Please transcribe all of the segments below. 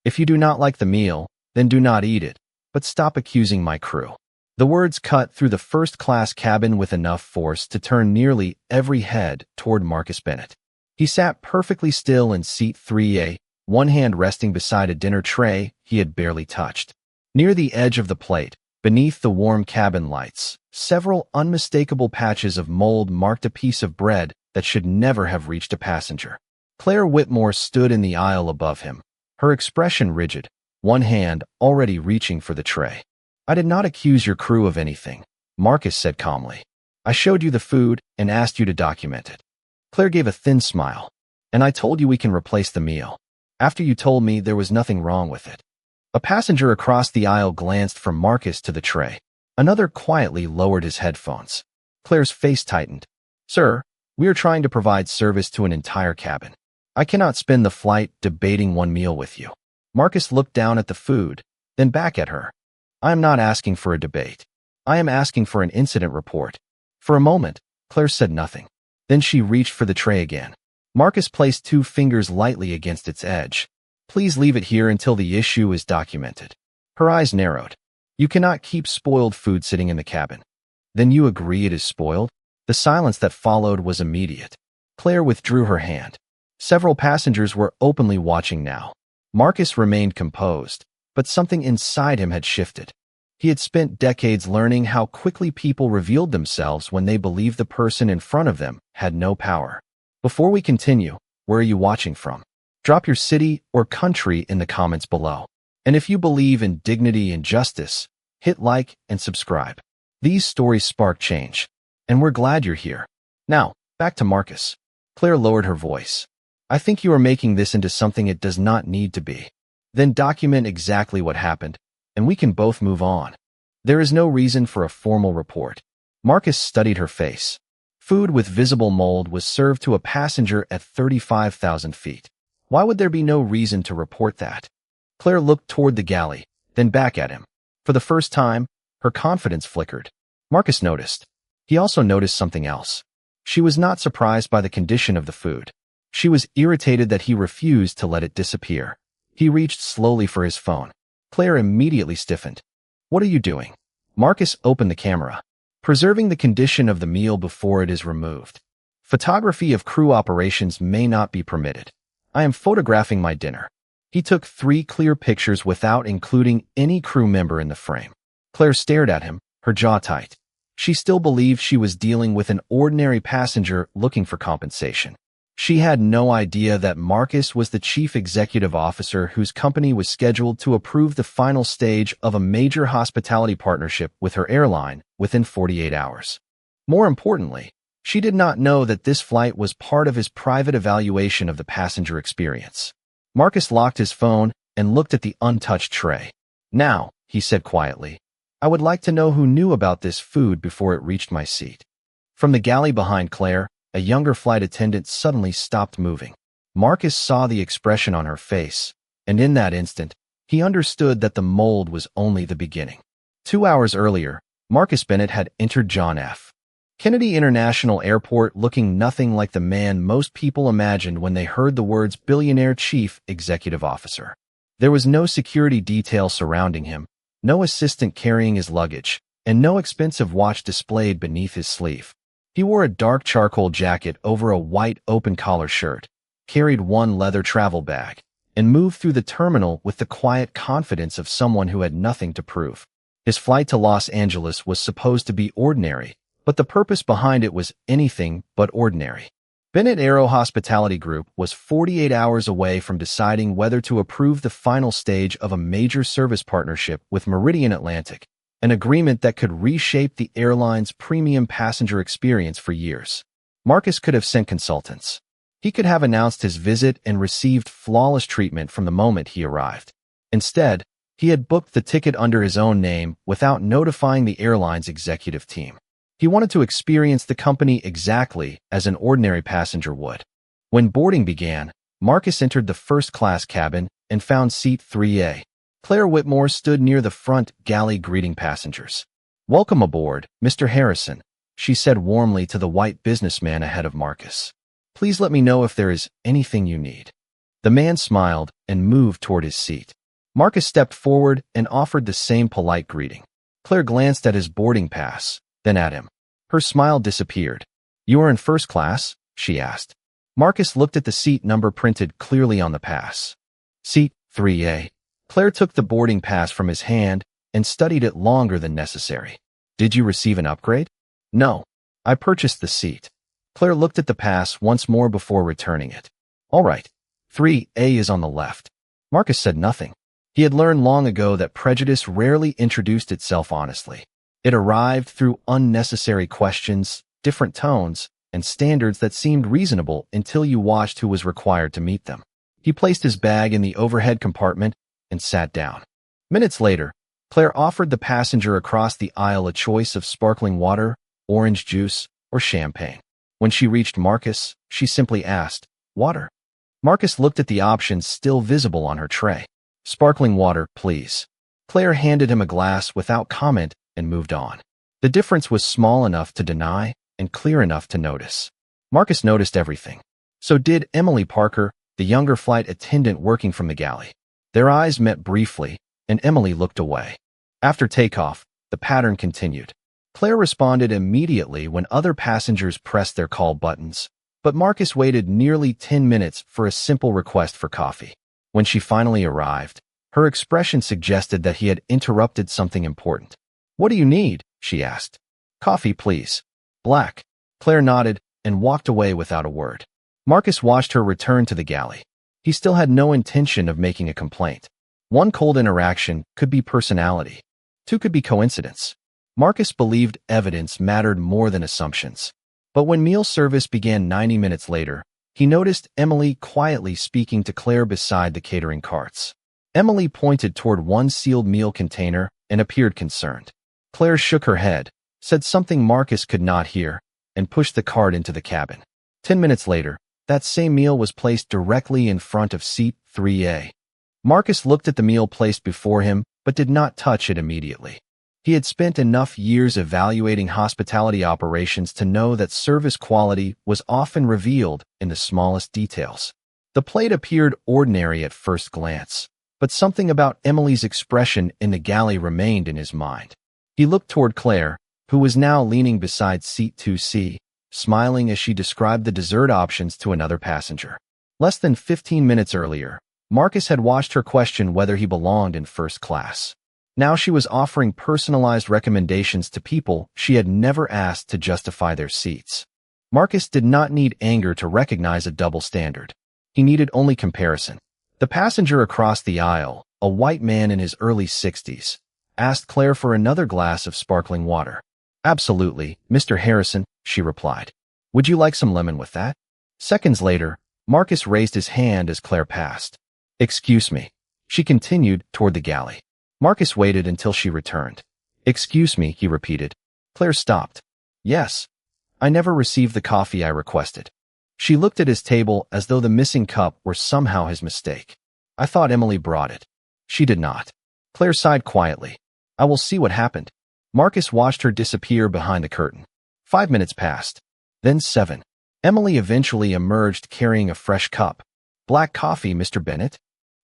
If you do not like the meal, then do not eat it, but stop accusing my crew. The words cut through the first-class cabin with enough force to turn nearly every head toward Marcus Bennett. He sat perfectly still in seat 3A, one hand resting beside a dinner tray he had barely touched. Near the edge of the plate, beneath the warm cabin lights, several unmistakable patches of mold marked a piece of bread that should never have reached a passenger. Claire Whitmore stood in the aisle above him, her expression rigid, one hand already reaching for the tray. "I did not accuse your crew of anything," Marcus said calmly. "I showed you the food and asked you to document it." Claire gave a thin smile. "And I told you we can replace the meal, after you told me there was nothing wrong with it." A passenger across the aisle glanced from Marcus to the tray. Another quietly lowered his headphones. Claire's face tightened. "Sir, we are trying to provide service to an entire cabin. I cannot spend the flight debating one meal with you." Marcus looked down at the food, then back at her. "I am not asking for a debate. I am asking for an incident report." For a moment, Claire said nothing. Then she reached for the tray again. Marcus placed 2 fingers lightly against its edge. "Please leave it here until the issue is documented." Her eyes narrowed. "You cannot keep spoiled food sitting in the cabin." "Then you agree it is spoiled?" The silence that followed was immediate. Claire withdrew her hand. Several passengers were openly watching now. Marcus remained composed, but something inside him had shifted. He had spent decades learning how quickly people revealed themselves when they believed the person in front of them had no power. "Before we continue, where are you watching from? Drop your city or country in the comments below. And if you believe in dignity and justice, hit like and subscribe." These stories spark change, and we're glad you're here. Now, back to Marcus. Claire lowered her voice. "I think you are making this into something it does not need to be. Then document exactly what happened, and we can both move on. There is no reason for a formal report." Marcus studied her face. Food with visible mold was served to a passenger at 35,000 feet. Why would there be no reason to report that? Claire looked toward the galley, then back at him. For the first time, her confidence flickered. Marcus noticed. He also noticed something else. She was not surprised by the condition of the food. She was irritated that he refused to let it disappear. He reached slowly for his phone. Claire immediately stiffened. "What are you doing?" Marcus opened the camera. "Preserving the condition of the meal before it is removed. Photography of crew operations may not be permitted. I am photographing my dinner." He took 3 clear pictures without including any crew member in the frame. Claire stared at him, her jaw tight. She still believed she was dealing with an ordinary passenger looking for compensation. She had no idea that Marcus was the chief executive officer whose company was scheduled to approve the final stage of a major hospitality partnership with her airline within 48 hours. More importantly, she did not know that this flight was part of his private evaluation of the passenger experience. Marcus locked his phone and looked at the untouched tray. "Now," he said quietly, "I would like to know who knew about this food before it reached my seat." From the galley behind Claire, a younger flight attendant suddenly stopped moving. Marcus saw the expression on her face, and in that instant, he understood that the mold was only the beginning. 2 hours earlier, Marcus Bennett had entered John F. Kennedy International Airport looking nothing like the man most people imagined when they heard the words billionaire chief executive officer. There was no security detail surrounding him, no assistant carrying his luggage, and no expensive watch displayed beneath his sleeve. He wore a dark charcoal jacket over a white open-collar shirt, carried one leather travel bag, and moved through the terminal with the quiet confidence of someone who had nothing to prove. His flight to Los Angeles was supposed to be ordinary, but the purpose behind it was anything but ordinary. Bennett Aero Hospitality Group was 48 hours away from deciding whether to approve the final stage of a major service partnership with Meridian Atlantic, an agreement that could reshape the airline's premium passenger experience for years. Marcus could have sent consultants. He could have announced his visit and received flawless treatment from the moment he arrived. Instead, he had booked the ticket under his own name without notifying the airline's executive team. He wanted to experience the company exactly as an ordinary passenger would. When boarding began, Marcus entered the first-class cabin and found seat 3A. Claire Whitmore stood near the front galley greeting passengers. "Welcome aboard, Mr. Harrison," she said warmly to the white businessman ahead of Marcus. "Please let me know if there is anything you need." The man smiled and moved toward his seat. Marcus stepped forward and offered the same polite greeting. Claire glanced at his boarding pass, then at him. Her smile disappeared. "You are in first class?" she asked. Marcus looked at the seat number printed clearly on the pass. Seat 3A. Claire took the boarding pass from his hand and studied it longer than necessary. "Did you receive an upgrade?" "No. I purchased the seat." Claire looked at the pass once more before returning it. "All right. 3A is on the left." Marcus said nothing. He had learned long ago that prejudice rarely introduced itself honestly. It arrived through unnecessary questions, different tones, and standards that seemed reasonable until you watched who was required to meet them. He placed his bag in the overhead compartment and sat down. Minutes later, Claire offered the passenger across the aisle a choice of sparkling water, orange juice, or champagne. When she reached Marcus, she simply asked, "Water?" Marcus looked at the options still visible on her tray. "Sparkling water, please." Claire handed him a glass without comment and moved on. The difference was small enough to deny and clear enough to notice. Marcus noticed everything. So did Emily Parker, the younger flight attendant working from the galley. Their eyes met briefly, and Emily looked away. After takeoff, the pattern continued. Claire responded immediately when other passengers pressed their call buttons, but Marcus waited nearly 10 minutes for a simple request for coffee. When she finally arrived, her expression suggested that he had interrupted something important. "What do you need?" she asked. "Coffee, please." "Black." Claire nodded and walked away without a word. Marcus watched her return to the galley. He still had no intention of making a complaint. One cold interaction could be personality. Two could be coincidence. Marcus believed evidence mattered more than assumptions. But when meal service began 90 minutes later, he noticed Emily quietly speaking to Claire beside the catering carts. Emily pointed toward one sealed meal container and appeared concerned. Claire shook her head, said something Marcus could not hear, and pushed the cart into the cabin. 10 minutes later, that same meal was placed directly in front of seat 3A. Marcus looked at the meal placed before him, but did not touch it immediately. He had spent enough years evaluating hospitality operations to know that service quality was often revealed in the smallest details. The plate appeared ordinary at first glance, but something about Emily's expression in the galley remained in his mind. He looked toward Claire, who was now leaning beside seat 2C, smiling as she described the dessert options to another passenger. Less than 15 minutes earlier, Marcus had watched her question whether he belonged in first class. Now she was offering personalized recommendations to people she had never asked to justify their seats. Marcus did not need anger to recognize a double standard. He needed only comparison. The passenger across the aisle, a white man in his early 60s, asked Claire for another glass of sparkling water. "Absolutely, Mr. Harrison," she replied. "Would you like some lemon with that?" Seconds later, Marcus raised his hand as Claire passed. "Excuse me." She continued toward the galley. Marcus waited until she returned. "Excuse me," he repeated. Claire stopped. "Yes. I never received the coffee I requested." She looked at his table as though the missing cup were somehow his mistake. "I thought Emily brought it." She did not. Claire sighed quietly. "I will see what happened." Marcus watched her disappear behind the curtain. 5 minutes passed. Then 7. Emily eventually emerged carrying a fresh cup. "Black coffee, Mr. Bennett?"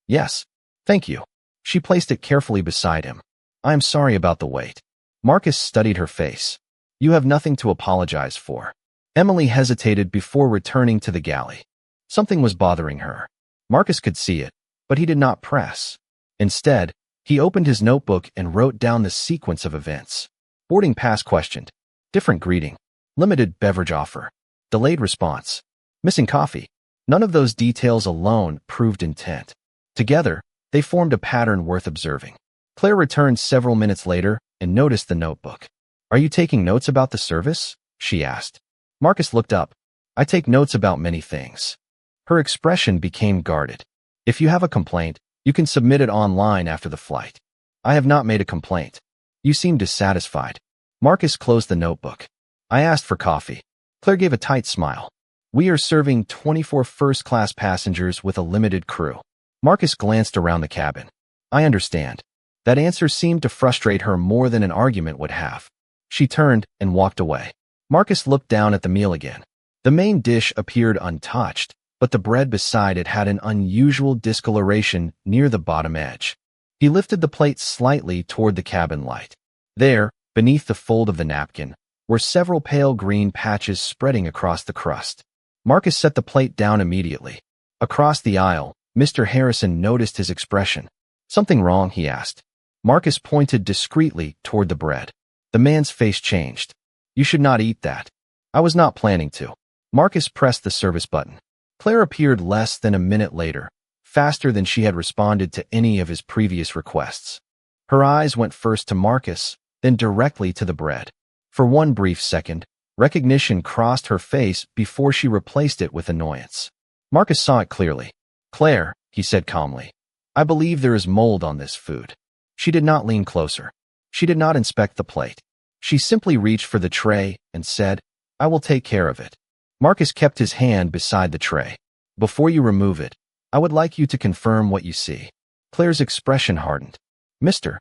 "Yes. Thank you." She placed it carefully beside him. "I am sorry about the wait." Marcus studied her face. "You have nothing to apologize for." Emily hesitated before returning to the galley. Something was bothering her. Marcus could see it, but he did not press. Instead, he opened his notebook and wrote down the sequence of events. Boarding pass questioned. Different greeting. Limited beverage offer. Delayed response. Missing coffee. None of those details alone proved intent. Together, they formed a pattern worth observing. Claire returned several minutes later and noticed the notebook. "Are you taking notes about the service?" she asked. Marcus looked up. "I take notes about many things." Her expression became guarded. "If you have a complaint, you can submit it online after the flight." "I have not made a complaint." "You seem dissatisfied." Marcus closed the notebook. "I asked for coffee." Claire gave a tight smile. "We are serving 24 first-class passengers with a limited crew." Marcus glanced around the cabin. "I understand." That answer seemed to frustrate her more than an argument would have. She turned and walked away. Marcus looked down at the meal again. The main dish appeared untouched, but the bread beside it had an unusual discoloration near the bottom edge. He lifted the plate slightly toward the cabin light. There, beneath the fold of the napkin, were several pale green patches spreading across the crust. Marcus set the plate down immediately. Across the aisle, Mr. Harrison noticed his expression. "Something wrong?" he asked. Marcus pointed discreetly toward the bread. The man's face changed. "You should not eat that." "I was not planning to." Marcus pressed the service button. Claire appeared less than a minute later, faster than she had responded to any of his previous requests. Her eyes went first to Marcus, then directly to the bread. For one brief second, recognition crossed her face before she replaced it with annoyance. Marcus saw it clearly. "Claire," he said calmly, "I believe there is mold on this food." She did not lean closer. She did not inspect the plate. She simply reached for the tray and said, "I will take care of it." Marcus kept his hand beside the tray. "Before you remove it, I would like you to confirm what you see." Claire's expression hardened. "Mr.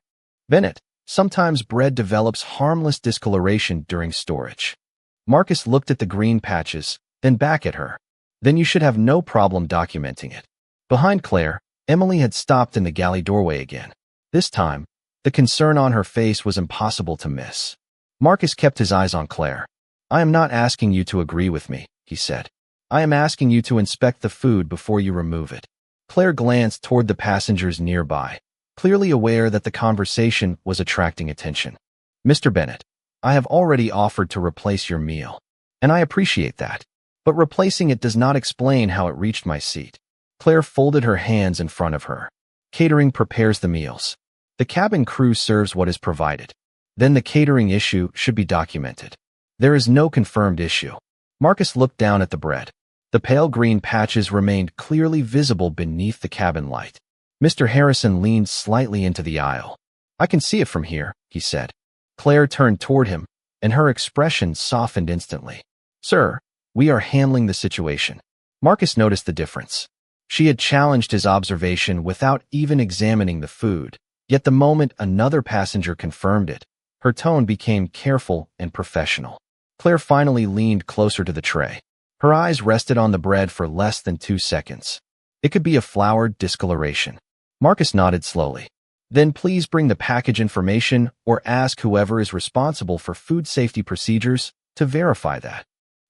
Bennett, sometimes bread develops harmless discoloration during storage." Marcus looked at the green patches, then back at her. "Then you should have no problem documenting it." Behind Claire, Emily had stopped in the galley doorway again. This time, the concern on her face was impossible to miss. Marcus kept his eyes on Claire. "I am not asking you to agree with me," he said. "I am asking you to inspect the food before you remove it." Claire glanced toward the passengers nearby, clearly aware that the conversation was attracting attention. "Mr. Bennett, I have already offered to replace your meal, and I appreciate that, but replacing it does not explain how it reached my seat." Claire folded her hands in front of her. "Catering prepares the meals. The cabin crew serves what is provided. Then the catering issue should be documented. There is no confirmed issue." Marcus looked down at the bread. The pale green patches remained clearly visible beneath the cabin light. Mr. Harrison leaned slightly into the aisle. "I can see it from here," he said. Claire turned toward him, and her expression softened instantly. "Sir, we are handling the situation." Marcus noticed the difference. She had challenged his observation without even examining the food, yet the moment another passenger confirmed it, her tone became careful and professional. Claire finally leaned closer to the tray. Her eyes rested on the bread for less than 2 seconds. "It could be a flour discoloration." Marcus nodded slowly. "Then please bring the package information or ask whoever is responsible for food safety procedures to verify that."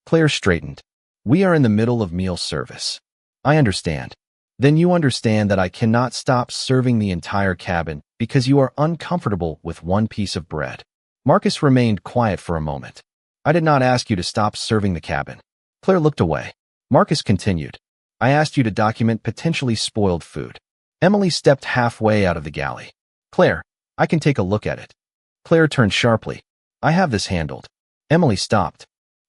Claire straightened. "We are in the middle of meal service." "I understand." "Then you understand that I cannot stop serving the entire cabin because you are uncomfortable with one piece of bread." Marcus remained quiet for a moment. "I did not ask you to stop serving the cabin." Claire looked away. Marcus continued. "I asked you to document potentially spoiled food." Emily stepped halfway out of the galley. "Claire, I can take a look at it." Claire turned sharply. "I have this handled." Emily stopped.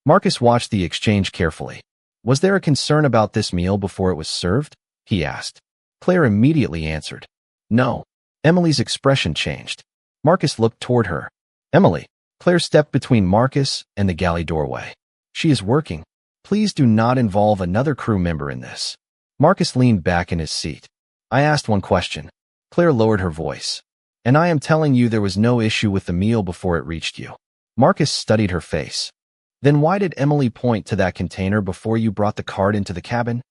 Marcus watched the exchange carefully. "Was there a concern about this meal before it was served?" he asked. Claire immediately answered, "No." Emily's expression changed. Marcus looked toward her. "Emily." Claire stepped between Marcus and the galley doorway. "She is working. Please do not involve another crew member in this." Marcus leaned back in his seat. "I asked one question." Claire lowered her voice. "And I am telling you there was no issue with the meal before it reached you." Marcus studied her face. "Then why did Emily point to that container before you brought the card into the cabin?"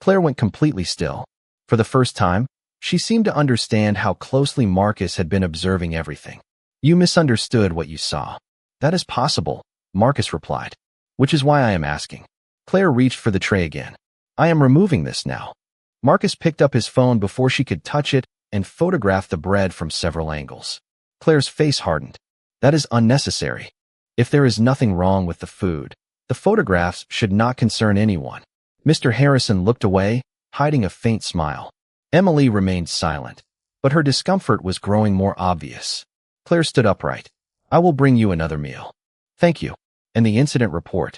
Claire went completely still. For the first time, she seemed to understand how closely Marcus had been observing everything. "You misunderstood what you saw." "That is possible," Marcus replied. "Which is why I am asking." Claire reached for the tray again. "I am removing this now." Marcus picked up his phone before she could touch it and photographed the bread from several angles. Claire's face hardened. "That is unnecessary. If there is nothing wrong with the food, the photographs should not concern anyone." Mr. Harrison looked away, hiding a faint smile. Emily remained silent, but her discomfort was growing more obvious. Claire stood upright. "I will bring you another meal." "Thank you." "And the incident report?"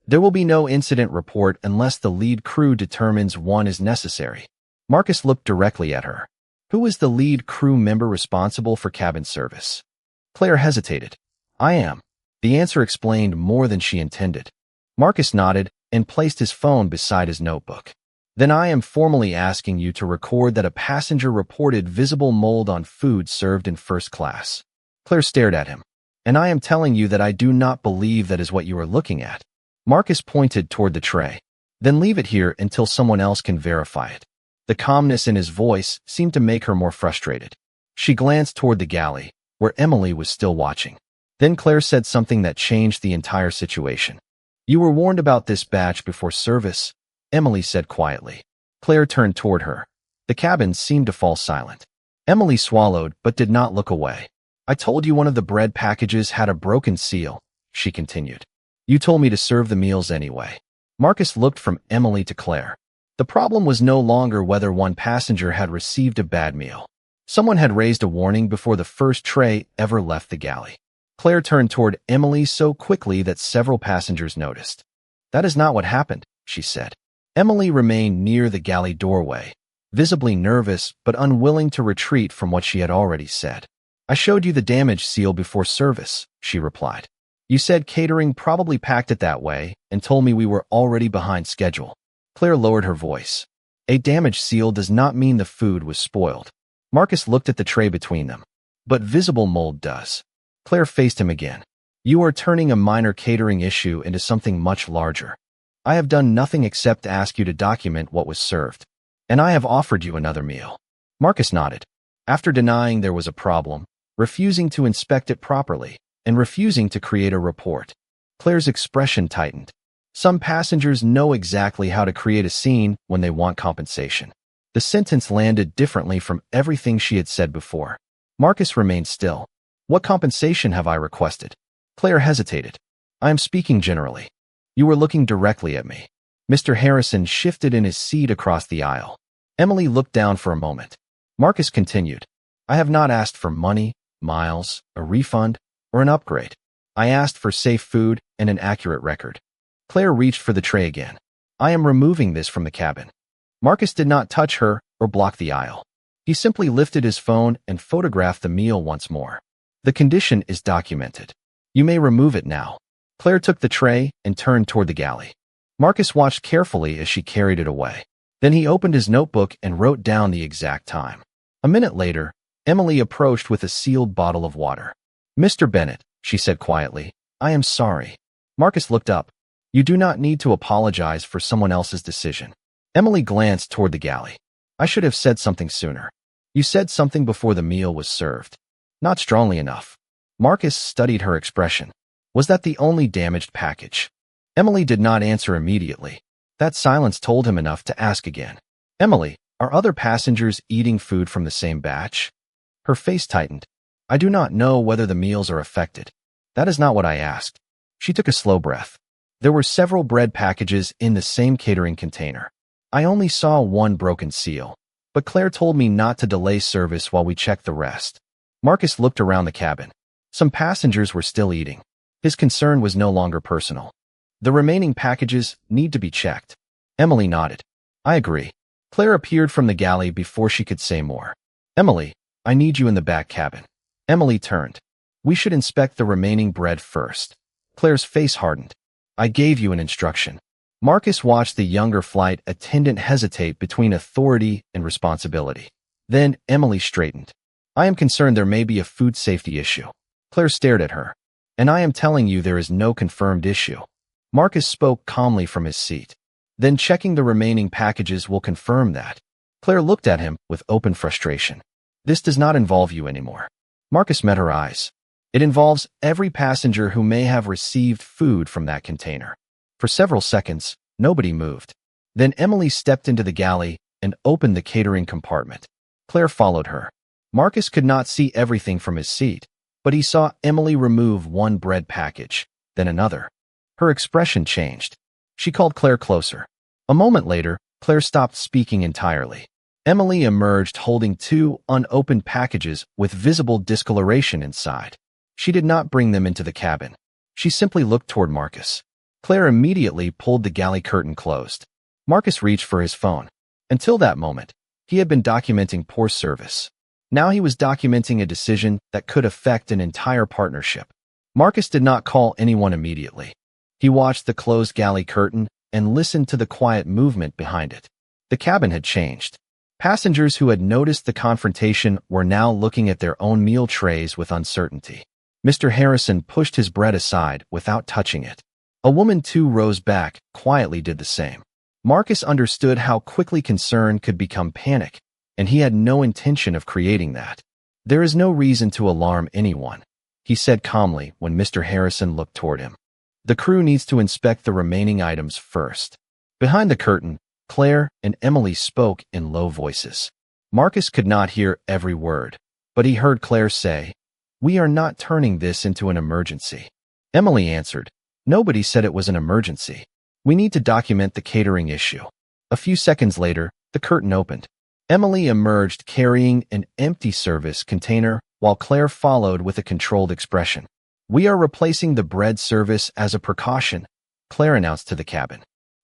"There will be no incident report unless the lead crew determines one is necessary." Marcus looked directly at her. "Who is the lead crew member responsible for cabin service?" Claire hesitated. "I am." The answer explained more than she intended. Marcus nodded and placed his phone beside his notebook. "Then I am formally asking you to record that a passenger reported visible mold on food served in first class." Claire stared at him. "And I am telling you that I do not believe that is what you are looking at." Marcus pointed toward the tray. Then leave it here until someone else can verify it. The calmness in his voice seemed to make her more frustrated. She glanced toward the galley, where Emily was still watching. Then Claire said something that changed the entire situation. "You were warned about this batch before service," Emily said quietly. Claire turned toward her. The cabin seemed to fall silent. Emily swallowed but did not look away. "I told you one of the bread packages had a broken seal," she continued. "You told me to serve the meals anyway." Marcus looked from Emily to Claire. The problem was no longer whether one passenger had received a bad meal. Someone had raised a warning before the first tray ever left the galley. Claire turned toward Emily so quickly that several passengers noticed. "That is not what happened," she said. Emily remained near the galley doorway, visibly nervous but unwilling to retreat from what she had already said. "I showed you the damage seal before service," she replied. "You said catering probably packed it that way and told me we were already behind schedule." Claire lowered her voice. "A damaged seal does not mean the food was spoiled." Marcus looked at the tray between them. "But visible mold does." Claire faced him again. "You are turning a minor catering issue into something much larger. I have done nothing except ask you to document what was served. And I have offered you another meal." Marcus nodded. After denying there was a problem, refusing to inspect it properly, and refusing to create a report, Claire's expression tightened. Some passengers know exactly how to create a scene when they want compensation. The sentence landed differently from everything she had said before. Marcus remained still. "What compensation have I requested?" Claire hesitated. "I am speaking generally. You were looking directly at me." Mr. Harrison shifted in his seat across the aisle. Emily looked down for a moment. Marcus continued. "I have not asked for money, miles, a refund, or an upgrade. I asked for safe food and an accurate record." Claire reached for the tray again. "I am removing this from the cabin." Marcus did not touch her or block the aisle. He simply lifted his phone and photographed the meal once more. "The condition is documented. You may remove it now." Claire took the tray and turned toward the galley. Marcus watched carefully as she carried it away. Then he opened his notebook and wrote down the exact time. A minute later, Emily approached with a sealed bottle of water. "Mr. Bennett," she said quietly, "I am sorry." Marcus looked up. "You do not need to apologize for someone else's decision." Emily glanced toward the galley. "I should have said something sooner. You said something before the meal was served." "Not strongly enough." Marcus studied her expression. "Was that the only damaged package?" Emily did not answer immediately. That silence told him enough to ask again. "Emily, are other passengers eating food from the same batch?" Her face tightened. "I do not know whether the meals are affected. That is not what I asked." She took a slow breath. "There were several bread packages in the same catering container. I only saw one broken seal, but Claire told me not to delay service while we checked the rest." Marcus looked around the cabin. Some passengers were still eating. His concern was no longer personal. "The remaining packages need to be checked." Emily nodded. "I agree." Claire appeared from the galley before she could say more. "Emily, I need you in the back cabin." Emily turned. "We should inspect the remaining bread first." Claire's face hardened. "I gave you an instruction." Marcus watched the younger flight attendant hesitate between authority and responsibility. Then Emily straightened. "I am concerned there may be a food safety issue." Claire stared at her. "And I am telling you there is no confirmed issue." Marcus spoke calmly from his seat. "Then checking the remaining packages will confirm that." Claire looked at him with open frustration. "This does not involve you anymore." Marcus met her eyes. "It involves every passenger who may have received food from that container." For several seconds, nobody moved. Then Emily stepped into the galley and opened the catering compartment. Claire followed her. Marcus could not see everything from his seat, but he saw Emily remove one bread package, then another. Her expression changed. She called Claire closer. A moment later, Claire stopped speaking entirely. Emily emerged holding two unopened packages with visible discoloration inside. She did not bring them into the cabin. She simply looked toward Marcus. Claire immediately pulled the galley curtain closed. Marcus reached for his phone. Until that moment, he had been documenting poor service. Now he was documenting a decision that could affect an entire partnership. Marcus did not call anyone immediately. He watched the closed galley curtain and listened to the quiet movement behind it. The cabin had changed. Passengers who had noticed the confrontation were now looking at their own meal trays with uncertainty. Mr. Harrison pushed his bread aside without touching it. A woman too rose back, quietly did the same. Marcus understood how quickly concern could become panic, and he had no intention of creating that. "There is no reason to alarm anyone," he said calmly when Mr. Harrison looked toward him. "The crew needs to inspect the remaining items first." Behind the curtain, Claire and Emily spoke in low voices. Marcus could not hear every word, but he heard Claire say, "We are not turning this into an emergency." Emily answered, "Nobody said it was an emergency. We need to document the catering issue." A few seconds later, the curtain opened. Emily emerged carrying an empty service container, while Claire followed with a controlled expression. "We are replacing the bread service as a precaution," Claire announced to the cabin.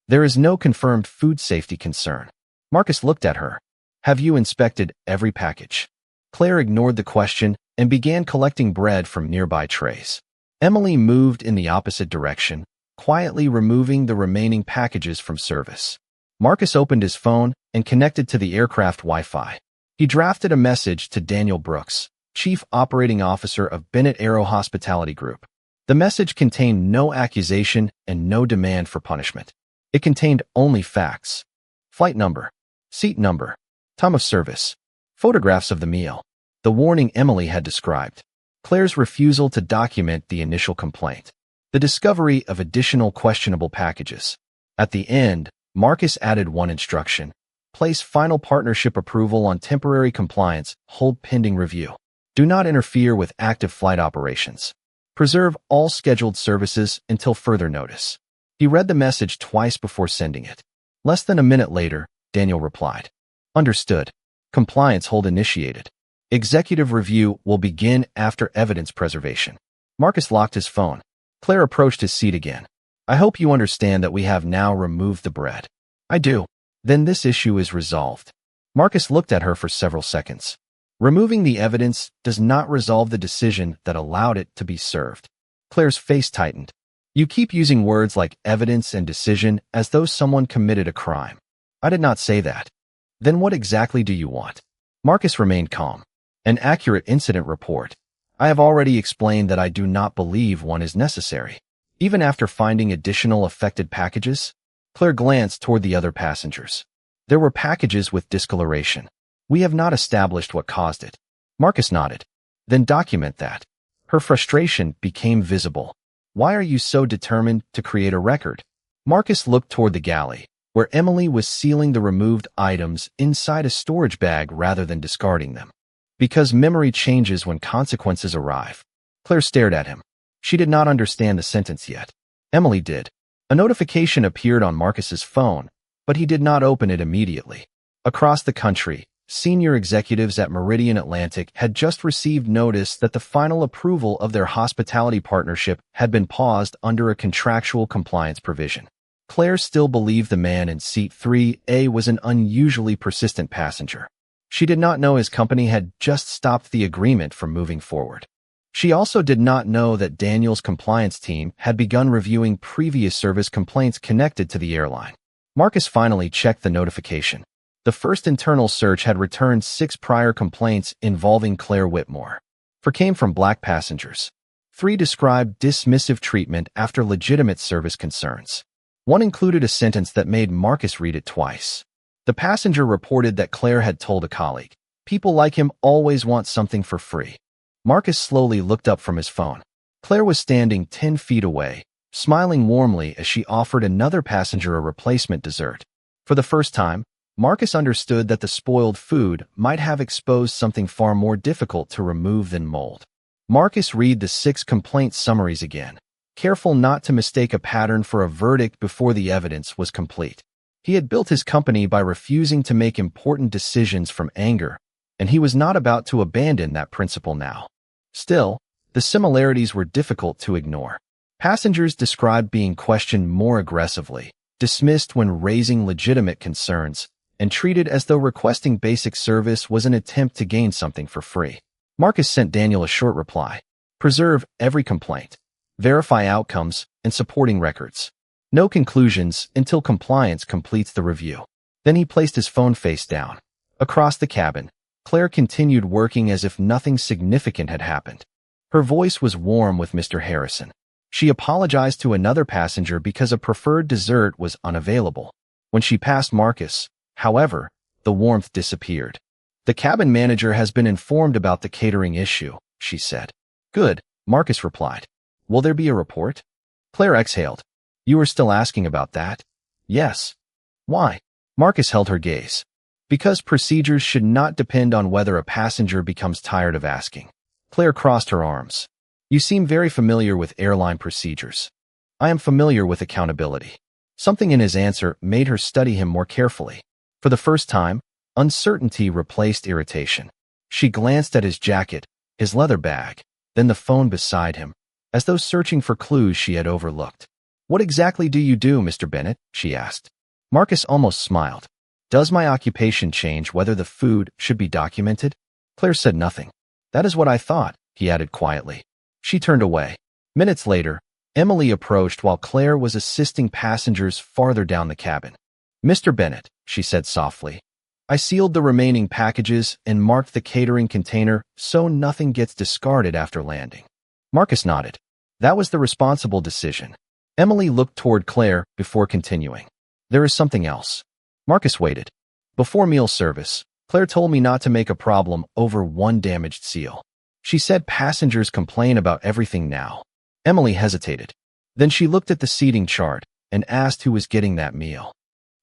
"There is no confirmed food safety concern." Marcus looked at her. "Have you inspected every package?" Claire ignored the question and began collecting bread from nearby trays. Emily moved in the opposite direction, quietly removing the remaining packages from service. Marcus opened his phone and connected to the aircraft Wi-Fi. He drafted a message to Daniel Brooks, Chief Operating Officer of Bennett Aero Hospitality Group. The message contained no accusation and no demand for punishment. It contained only facts: flight number, seat number, time of service, photographs of the meal, the warning Emily had described, Claire's refusal to document the initial complaint, the discovery of additional questionable packages. At the end, Marcus added one instruction: place final partnership approval on temporary compliance, hold pending review. Do not interfere with active flight operations. Preserve all scheduled services until further notice. He read the message twice before sending it. Less than a minute later, Daniel replied, "Understood. Compliance hold initiated. Executive review will begin after evidence preservation." Marcus locked his phone. Claire approached his seat again. "I hope you understand that we have now removed the bread." "I do." "Then this issue is resolved." Marcus looked at her for several seconds. "Removing the evidence does not resolve the decision that allowed it to be served." Claire's face tightened. "You keep using words like evidence and decision as though someone committed a crime." "I did not say that." "Then what exactly do you want?" Marcus remained calm. "An accurate incident report. I have already explained that I do not believe one is necessary." "Even after finding additional affected packages?" Claire glanced toward the other passengers. "There were packages with discoloration. We have not established what caused it." Marcus nodded. "Then document that." Her frustration became visible. "Why are you so determined to create a record?" Marcus looked toward the galley, where Emily was sealing the removed items inside a storage bag rather than discarding them. "Because memory changes when consequences arrive." Claire stared at him. She did not understand the sentence yet. Emily did. A notification appeared on Marcus's phone, but he did not open it immediately. Across the country, senior executives at Meridian Atlantic had just received notice that the final approval of their hospitality partnership had been paused under a contractual compliance provision. Claire still believed the man in seat 3A was an unusually persistent passenger. She did not know his company had just stopped the agreement from moving forward. She also did not know that Daniel's compliance team had begun reviewing previous service complaints connected to the airline. Marcus finally checked the notification. The first internal search had returned 6 prior complaints involving Claire Whitmore. 4 came from black passengers. 3 described dismissive treatment after legitimate service concerns. 1 included a sentence that made Marcus read it twice. The passenger reported that Claire had told a colleague, "People like him always want something for free." Marcus slowly looked up from his phone. Claire was standing 10 feet away, smiling warmly as she offered another passenger a replacement dessert. For the first time, Marcus understood that the spoiled food might have exposed something far more difficult to remove than mold. Marcus read the 6 complaint summaries again, careful not to mistake a pattern for a verdict before the evidence was complete. He had built his company by refusing to make important decisions from anger, and he was not about to abandon that principle now. Still, the similarities were difficult to ignore. Passengers described being questioned more aggressively, dismissed when raising legitimate concerns, and treated as though requesting basic service was an attempt to gain something for free. Marcus sent Daniel a short reply. Preserve every complaint. Verify outcomes and supporting records. No conclusions until compliance completes the review. Then he placed his phone face down. Across the cabin, Claire continued working as if nothing significant had happened. Her voice was warm with Mr. Harrison. She apologized to another passenger because a preferred dessert was unavailable. When she passed Marcus, however, the warmth disappeared. The cabin manager has been informed about the catering issue, she said. Good, Marcus replied. Will there be a report? Claire exhaled. You were still asking about that? Yes. Why? Marcus held her gaze. Because procedures should not depend on whether a passenger becomes tired of asking. Claire crossed her arms. You seem very familiar with airline procedures. I am familiar with accountability. Something in his answer made her study him more carefully. For the first time, uncertainty replaced irritation. She glanced at his jacket, his leather bag, then the phone beside him, as though searching for clues she had overlooked. What exactly do you do, Mr. Bennett? She asked. Marcus almost smiled. Does my occupation change whether the food should be documented? Claire said nothing. That is what I thought, he added quietly. She turned away. Minutes later, Emily approached while Claire was assisting passengers farther down the cabin. Mr. Bennett, she said softly. I sealed the remaining packages and marked the catering container so nothing gets discarded after landing. Marcus nodded. That was the responsible decision. Emily looked toward Claire before continuing. There is something else. Marcus waited. Before meal service, Claire told me not to make a problem over one damaged seal. She said passengers complain about everything now. Emily hesitated. Then she looked at the seating chart and asked who was getting that meal.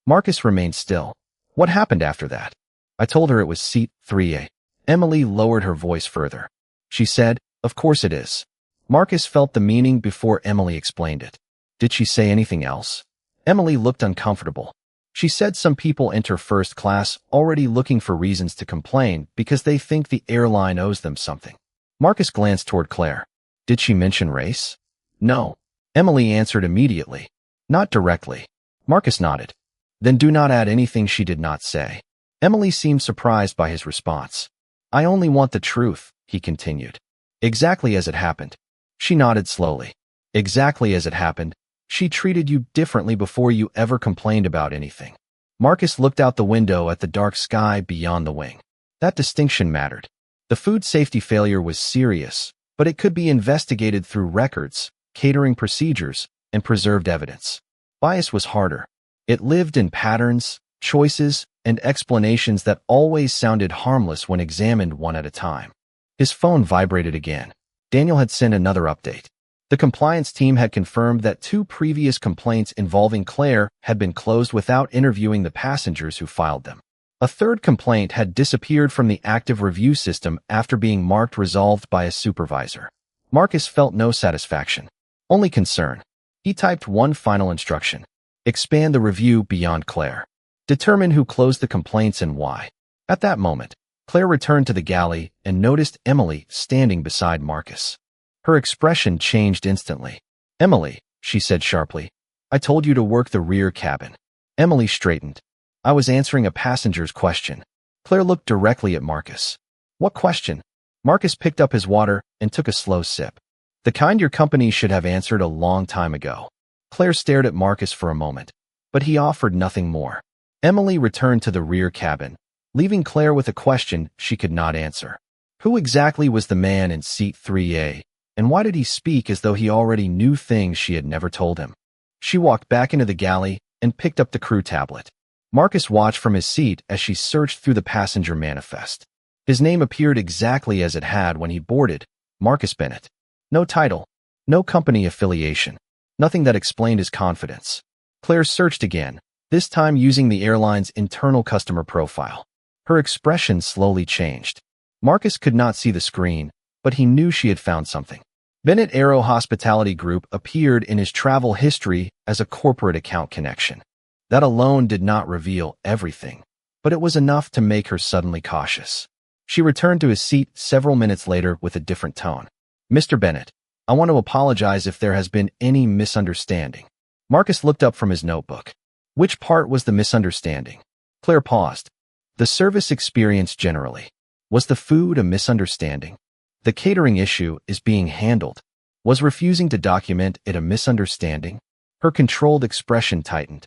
Marcus remained still. What happened after that? I told her it was seat 3A. Emily lowered her voice further. She said, of course it is. Marcus felt the meaning before Emily explained it. Did she say anything else? Emily looked uncomfortable. She said some people enter first class already looking for reasons to complain because they think the airline owes them something. Marcus glanced toward Claire. Did she mention race? No. Emily answered immediately. Not directly. Marcus nodded. Then do not add anything she did not say. Emily seemed surprised by his response. I only want the truth, he continued. Exactly as it happened. She nodded slowly. Exactly as it happened. She treated you differently before you ever complained about anything. Marcus looked out the window at the dark sky beyond the wing. That distinction mattered. The food safety failure was serious, but it could be investigated through records, catering procedures, and preserved evidence. Bias was harder. It lived in patterns, choices, and explanations that always sounded harmless when examined one at a time. His phone vibrated again. Daniel had sent another update. The compliance team had confirmed that 2 previous complaints involving Claire had been closed without interviewing the passengers who filed them. A 3rd complaint had disappeared from the active review system after being marked resolved by a supervisor. Marcus felt no satisfaction, only concern. He typed one final instruction. Expand the review beyond Claire. Determine who closed the complaints and why. At that moment, Claire returned to the galley and noticed Emily standing beside Marcus. Her expression changed instantly. Emily, she said sharply, I told you to work the rear cabin. Emily straightened. I was answering a passenger's question. Claire looked directly at Marcus. What question? Marcus picked up his water and took a slow sip. The kind your company should have answered a long time ago. Claire stared at Marcus for a moment, but he offered nothing more. Emily returned to the rear cabin, leaving Claire with a question she could not answer. Who exactly was the man in seat 3A? And why did he speak as though he already knew things she had never told him? She walked back into the galley and picked up the crew tablet. Marcus watched from his seat as she searched through the passenger manifest. His name appeared exactly as it had when he boarded, Marcus Bennett. No title, no company affiliation, nothing that explained his confidence. Claire searched again, this time using the airline's internal customer profile. Her expression slowly changed. Marcus could not see the screen, but he knew she had found something. Bennett Aero Hospitality Group appeared in his travel history as a corporate account connection. That alone did not reveal everything, but it was enough to make her suddenly cautious. She returned to his seat several minutes later with a different tone. Mr. Bennett, I want to apologize if there has been any misunderstanding. Marcus looked up from his notebook. Which part was the misunderstanding? Claire paused. The service experience generally. Was the food a misunderstanding? The catering issue is being handled. Was refusing to document it a misunderstanding? Her controlled expression tightened.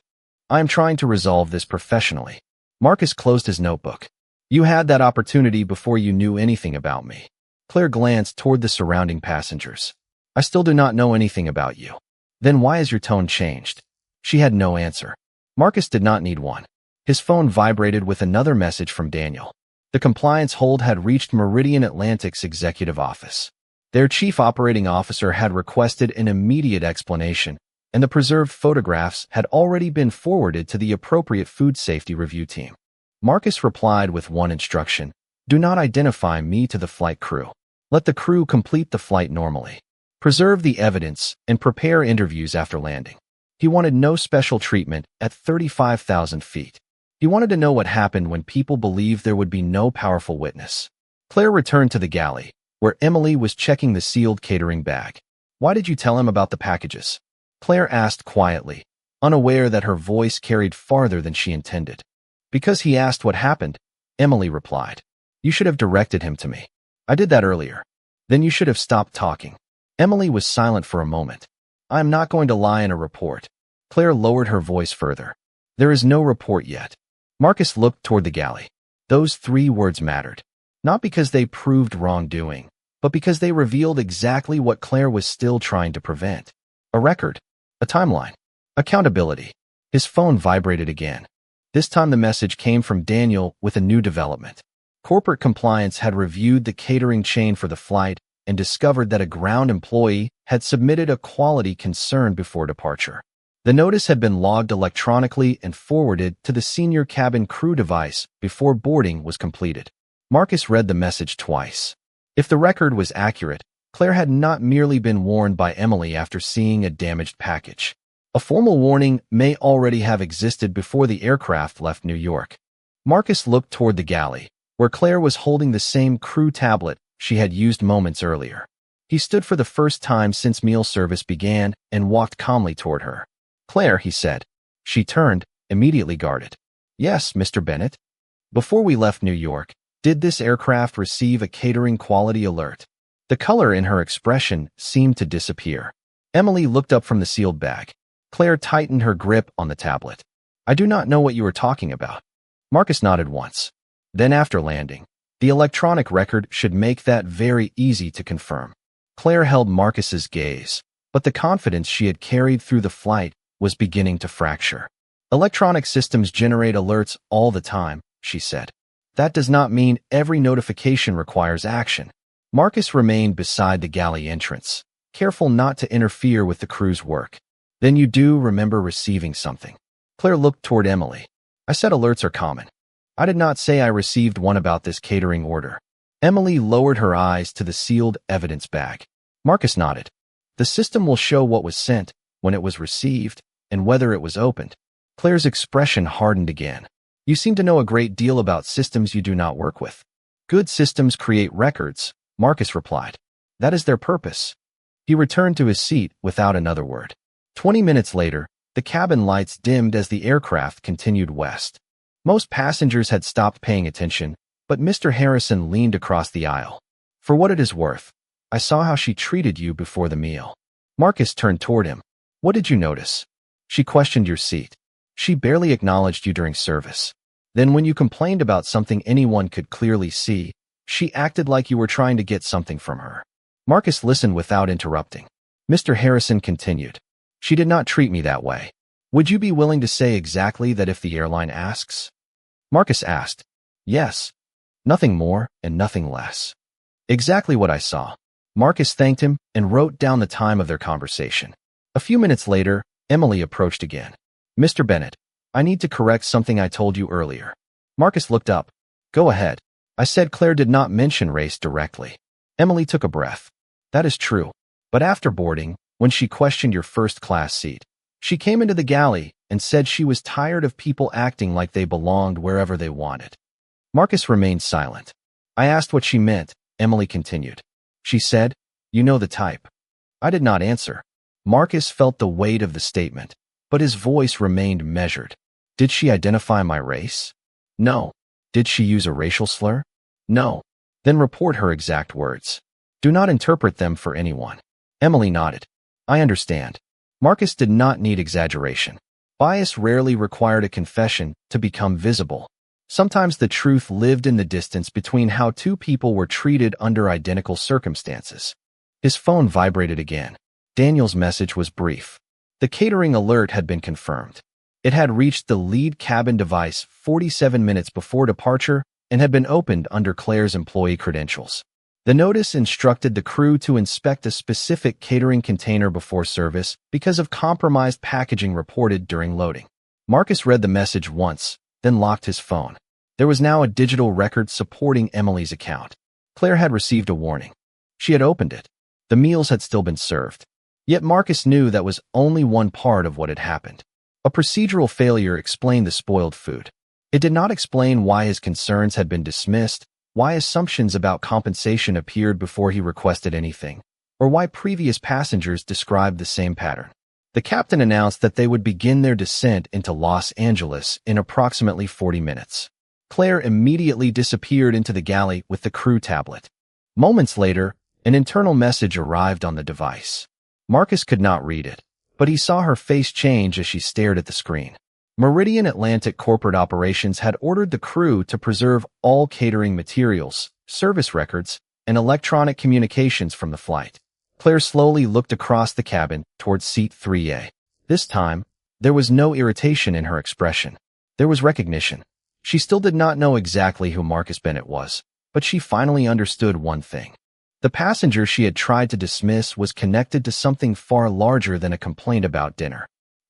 I am trying to resolve this professionally. Marcus closed his notebook. You had that opportunity before you knew anything about me. Claire glanced toward the surrounding passengers. I still do not know anything about you. Then why has your tone changed? She had no answer. Marcus did not need one. His phone vibrated with another message from Daniel. The compliance hold had reached Meridian Atlantic's executive office. Their chief operating officer had requested an immediate explanation, and the preserved photographs had already been forwarded to the appropriate food safety review team. Marcus replied with one instruction: do not identify me to the flight crew. Let the crew complete the flight normally. Preserve the evidence and prepare interviews after landing. He wanted no special treatment at 35,000 feet. He wanted to know what happened when people believed there would be no powerful witness. Claire returned to the galley, where Emily was checking the sealed catering bag. Why did you tell him about the packages? Claire asked quietly, unaware that her voice carried farther than she intended. Because he asked what happened, Emily replied. You should have directed him to me. I did that earlier. Then you should have stopped talking. Emily was silent for a moment. I am not going to lie in a report. Claire lowered her voice further. There is no report yet. Marcus looked toward the galley. Those 3 words mattered. Not because they proved wrongdoing, but because they revealed exactly what Claire was still trying to prevent. A record. A timeline. Accountability. His phone vibrated again. This time the message came from Daniel with a new development. Corporate compliance had reviewed the catering chain for the flight and discovered that a ground employee had submitted a quality concern before departure. The notice had been logged electronically and forwarded to the senior cabin crew device before boarding was completed. Marcus read the message twice. If the record was accurate, Claire had not merely been warned by Emily after seeing a damaged package. A formal warning may already have existed before the aircraft left New York. Marcus looked toward the galley, where Claire was holding the same crew tablet she had used moments earlier. He stood for the first time since meal service began and walked calmly toward her. Claire, he said. She turned, immediately guarded. Yes, Mr. Bennett. Before we left New York, did this aircraft receive a catering quality alert? The color in her expression seemed to disappear. Emily looked up from the sealed bag. Claire tightened her grip on the tablet. I do not know what you are talking about. Marcus nodded once. Then after landing, the electronic record should make that very easy to confirm. Claire held Marcus's gaze, but the confidence she had carried through the flight was beginning to fracture. Electronic systems generate alerts all the time, she said. That does not mean every notification requires action. Marcus remained beside the galley entrance, careful not to interfere with the crew's work. Then you do remember receiving something. Claire looked toward Emily. I said alerts are common. I did not say I received one about this catering order. Emily lowered her eyes to the sealed evidence bag. Marcus nodded. The system will show what was sent, when it was received, and whether it was opened. Claire's expression hardened again. You seem to know a great deal about systems you do not work with. Good systems create records, Marcus replied. That is their purpose. He returned to his seat without another word. 20 minutes later, the cabin lights dimmed as the aircraft continued west. Most passengers had stopped paying attention, but Mr. Harrison leaned across the aisle. For what it is worth, I saw how she treated you before the meal. Marcus turned toward him. What did you notice? She questioned your seat. She barely acknowledged you during service. Then when you complained about something anyone could clearly see, she acted like you were trying to get something from her. Marcus listened without interrupting. Mr. Harrison continued. She did not treat me that way. Would you be willing to say exactly that if the airline asks? Marcus asked. Yes. Nothing more and nothing less. Exactly what I saw. Marcus thanked him and wrote down the time of their conversation. A few minutes later, Emily approached again. Mr. Bennett, I need to correct something I told you earlier. Marcus looked up. Go ahead. I said Claire did not mention race directly. Emily took a breath. That is true. But after boarding, when she questioned your first-class seat, she came into the galley and said she was tired of people acting like they belonged wherever they wanted. Marcus remained silent. I asked what she meant, Emily continued. She said, you know the type. I did not answer. Marcus felt the weight of the statement, but his voice remained measured. Did she identify my race? No. Did she use a racial slur? No. Then report her exact words. Do not interpret them for anyone. Emily nodded. I understand. Marcus did not need exaggeration. Bias rarely required a confession to become visible. Sometimes the truth lived in the distance between how two people were treated under identical circumstances. His phone vibrated again. Daniel's message was brief. The catering alert had been confirmed. It had reached the lead cabin device 47 minutes before departure and had been opened under Claire's employee credentials. The notice instructed the crew to inspect a specific catering container before service because of compromised packaging reported during loading. Marcus read the message once, then locked his phone. There was now a digital record supporting Emily's account. Claire had received a warning. She had opened it. The meals had still been served. Yet Marcus knew that was only one part of what had happened. A procedural failure explained the spoiled food. It did not explain why his concerns had been dismissed, why assumptions about compensation appeared before he requested anything, or why previous passengers described the same pattern. The captain announced that they would begin their descent into Los Angeles in approximately 40 minutes. Claire immediately disappeared into the galley with the crew tablet. Moments later, an internal message arrived on the device. Marcus could not read it, but he saw her face change as she stared at the screen. Meridian Atlantic Corporate Operations had ordered the crew to preserve all catering materials, service records, and electronic communications from the flight. Claire slowly looked across the cabin towards seat 3A. This time, there was no irritation in her expression. There was recognition. She still did not know exactly who Marcus Bennett was, but she finally understood one thing. The passenger she had tried to dismiss was connected to something far larger than a complaint about dinner.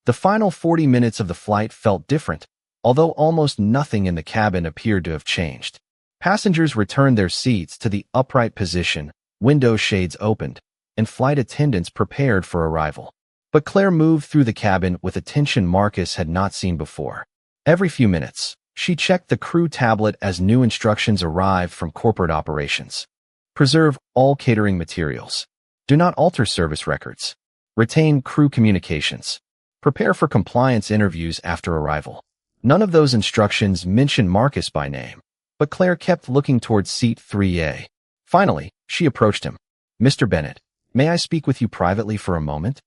The final 40 minutes of the flight felt different, although almost nothing in the cabin appeared to have changed. Passengers returned their seats to the upright position, window shades opened, and flight attendants prepared for arrival. But Claire moved through the cabin with a tension Marcus had not seen before. Every few minutes, she checked the crew tablet as new instructions arrived from corporate operations. Preserve all catering materials. Do not alter service records. Retain crew communications. Prepare for compliance interviews after arrival. None of those instructions mentioned Marcus by name, but Claire kept looking towards seat 3A. Finally, she approached him. "Mr. Bennett, may I speak with you privately for a moment?"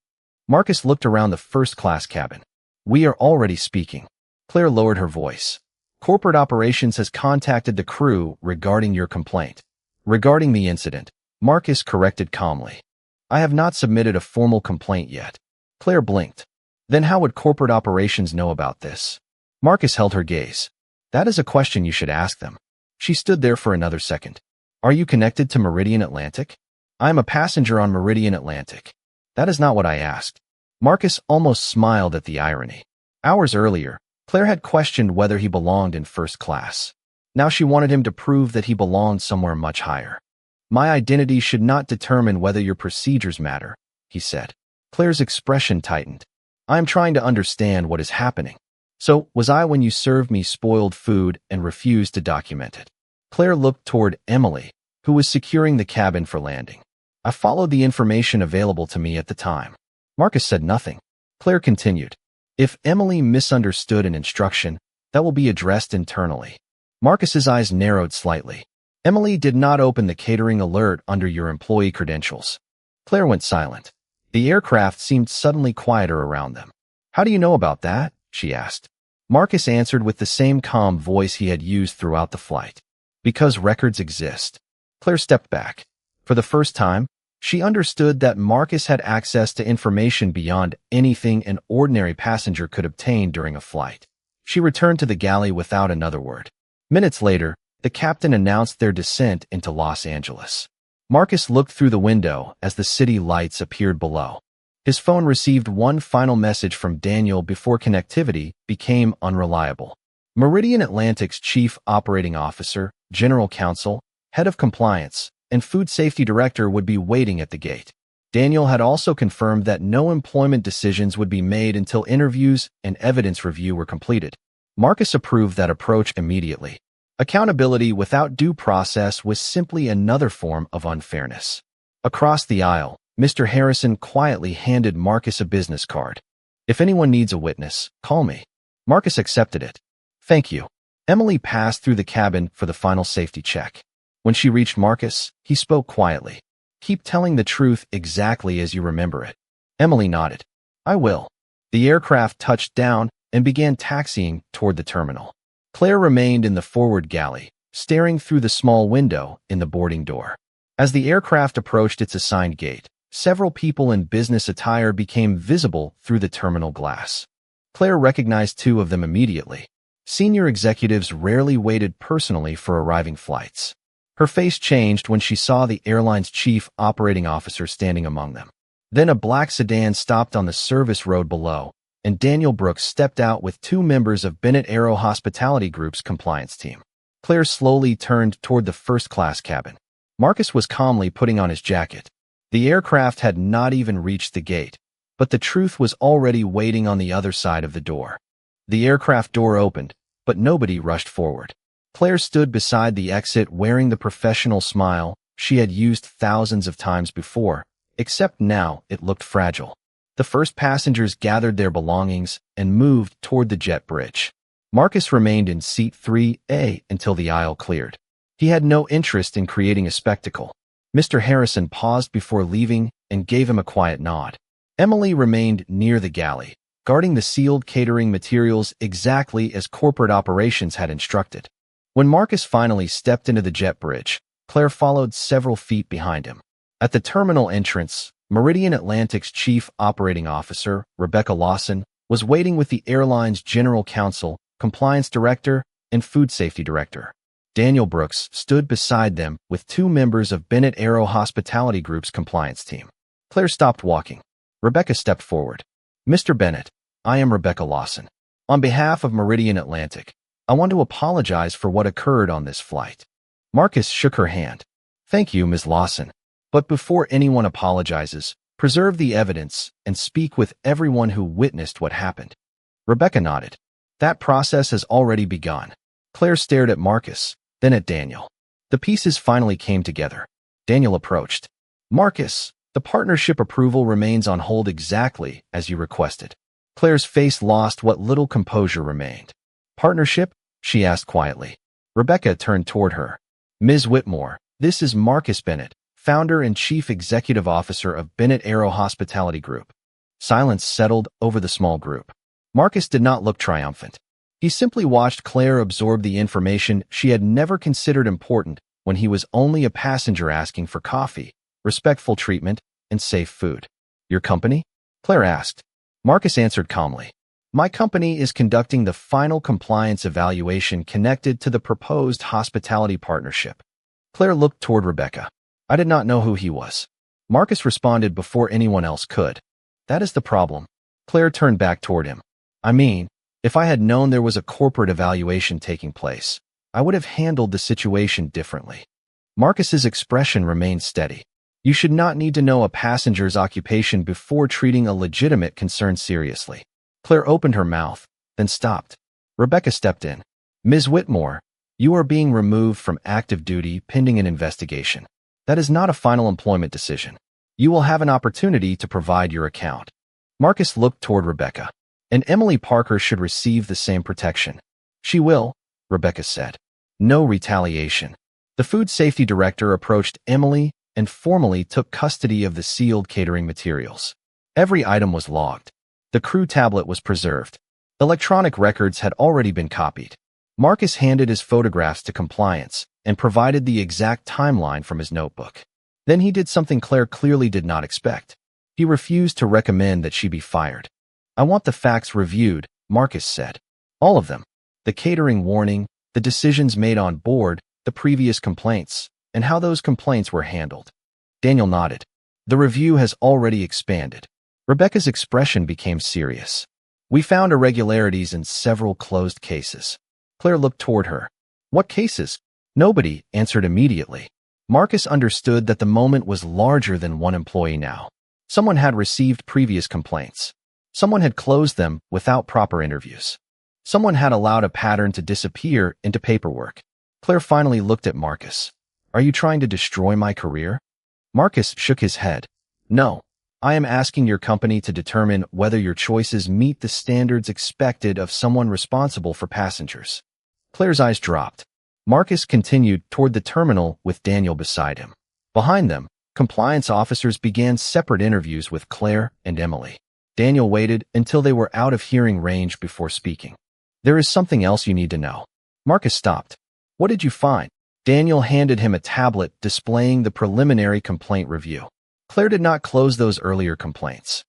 Marcus looked around the first-class cabin. "We are already speaking." Claire lowered her voice. "Corporate operations has contacted the crew regarding your complaint." "Regarding the incident," Marcus corrected calmly. "I have not submitted a formal complaint yet." Claire blinked. "Then how would corporate operations know about this?" Marcus held her gaze. "That is a question you should ask them." She stood there for another second. "Are you connected to Meridian Atlantic?" "I am a passenger on Meridian Atlantic." "That is not what I asked." Marcus almost smiled at the irony. Hours earlier, Claire had questioned whether he belonged in first class. Now she wanted him to prove that he belonged somewhere much higher. "My identity should not determine whether your procedures matter," he said. Claire's expression tightened. "I am trying to understand what is happening." "So, was I when you served me spoiled food and refused to document it?" Claire looked toward Emily, who was securing the cabin for landing. "I followed the information available to me at the time." Marcus said nothing. Claire continued. "If Emily misunderstood an instruction, that will be addressed internally." Marcus's eyes narrowed slightly. "Emily did not open the catering alert under your employee credentials." Claire went silent. The aircraft seemed suddenly quieter around them. "How do you know about that?" she asked. Marcus answered with the same calm voice he had used throughout the flight. "Because records exist." Claire stepped back. For the first time, she understood that Marcus had access to information beyond anything an ordinary passenger could obtain during a flight. She returned to the galley without another word. Minutes later, the captain announced their descent into Los Angeles. Marcus looked through the window as the city lights appeared below. His phone received one final message from Daniel before connectivity became unreliable. Meridian Atlantic's Chief Operating Officer, General Counsel, Head of Compliance, and Food Safety Director would be waiting at the gate. Daniel had also confirmed that no employment decisions would be made until interviews and evidence review were completed. Marcus approved that approach immediately. Accountability without due process was simply another form of unfairness. Across the aisle, Mr. Harrison quietly handed Marcus a business card. "If anyone needs a witness, call me." Marcus accepted it. "Thank you." Emily passed through the cabin for the final safety check. When she reached Marcus, he spoke quietly. "Keep telling the truth exactly as you remember it." Emily nodded. "I will." The aircraft touched down and began taxiing toward the terminal. Claire remained in the forward galley, staring through the small window in the boarding door. As the aircraft approached its assigned gate, several people in business attire became visible through the terminal glass. Claire recognized two of them immediately. Senior executives rarely waited personally for arriving flights. Her face changed when she saw the airline's chief operating officer standing among them. Then a black sedan stopped on the service road below, and Daniel Brooks stepped out with two members of Bennett Aero Hospitality Group's compliance team. Claire slowly turned toward the first-class cabin. Marcus was calmly putting on his jacket. The aircraft had not even reached the gate, but the truth was already waiting on the other side of the door. The aircraft door opened, but nobody rushed forward. Claire stood beside the exit wearing the professional smile she had used thousands of times before, except now it looked fragile. The first passengers gathered their belongings and moved toward the jet bridge. Marcus remained in seat 3A until the aisle cleared. He had no interest in creating a spectacle. Mr. Harrison paused before leaving and gave him a quiet nod. Emily remained near the galley, guarding the sealed catering materials exactly as corporate operations had instructed. When Marcus finally stepped into the jet bridge, Claire followed several feet behind him. At the terminal entrance, Meridian Atlantic's chief operating officer, Rebecca Lawson, was waiting with the airline's general counsel, compliance director, and food safety director. Daniel Brooks stood beside them with two members of Bennett Aero Hospitality Group's compliance team. Claire stopped walking. Rebecca stepped forward. Mr. Bennett, I am Rebecca Lawson. On behalf of Meridian Atlantic, I want to apologize for what occurred on this flight. Marcus shook her hand. Thank you, Ms. Lawson. But before anyone apologizes, preserve the evidence and speak with everyone who witnessed what happened. Rebecca nodded. That process has already begun. Claire stared at Marcus, then at Daniel. The pieces finally came together. Daniel approached. Marcus, the partnership approval remains on hold exactly as you requested. Claire's face lost what little composure remained. Partnership? She asked quietly. Rebecca turned toward her. Ms. Whitmore, this is Marcus Bennett, founder and chief executive officer of Bennett Aero Hospitality Group. Silence settled over the small group. Marcus did not look triumphant. He simply watched Claire absorb the information she had never considered important when he was only a passenger asking for coffee, respectful treatment, and safe food. Your company? Claire asked. Marcus answered calmly. My company is conducting the final compliance evaluation connected to the proposed hospitality partnership. Claire looked toward Rebecca. I did not know who he was. Marcus responded before anyone else could. That is the problem. Claire turned back toward him. I mean, if I had known there was a corporate evaluation taking place, I would have handled the situation differently. Marcus's expression remained steady. You should not need to know a passenger's occupation before treating a legitimate concern seriously. Claire opened her mouth, then stopped. Rebecca stepped in. Ms. Whitmore, you are being removed from active duty pending an investigation. That is not a final employment decision. You will have an opportunity to provide your account. Marcus looked toward Rebecca. And Emily Parker should receive the same protection. She will, Rebecca said. No retaliation. The food safety director approached Emily and formally took custody of the sealed catering materials. Every item was logged. The crew tablet was preserved. Electronic records had already been copied. Marcus handed his photographs to compliance and provided the exact timeline from his notebook. Then he did something Claire clearly did not expect. He refused to recommend that she be fired. I want the facts reviewed, Marcus said. All of them. The catering warning, the decisions made on board, the previous complaints, and how those complaints were handled. Daniel nodded. The review has already expanded. Rebecca's expression became serious. We found irregularities in several closed cases. Claire looked toward her. What cases? Nobody answered immediately. Marcus understood that the moment was larger than one employee now. Someone had received previous complaints. Someone had closed them without proper interviews. Someone had allowed a pattern to disappear into paperwork. Claire finally looked at Marcus. Are you trying to destroy my career? Marcus shook his head. No, I am asking your company to determine whether your choices meet the standards expected of someone responsible for passengers. Claire's eyes dropped. Marcus continued toward the terminal with Daniel beside him. Behind them, compliance officers began separate interviews with Claire and Emily. Daniel waited until they were out of hearing range before speaking. There is something else you need to know. Marcus stopped. What did you find? Daniel handed him a tablet displaying the preliminary complaint review. Claire did not close those earlier complaints.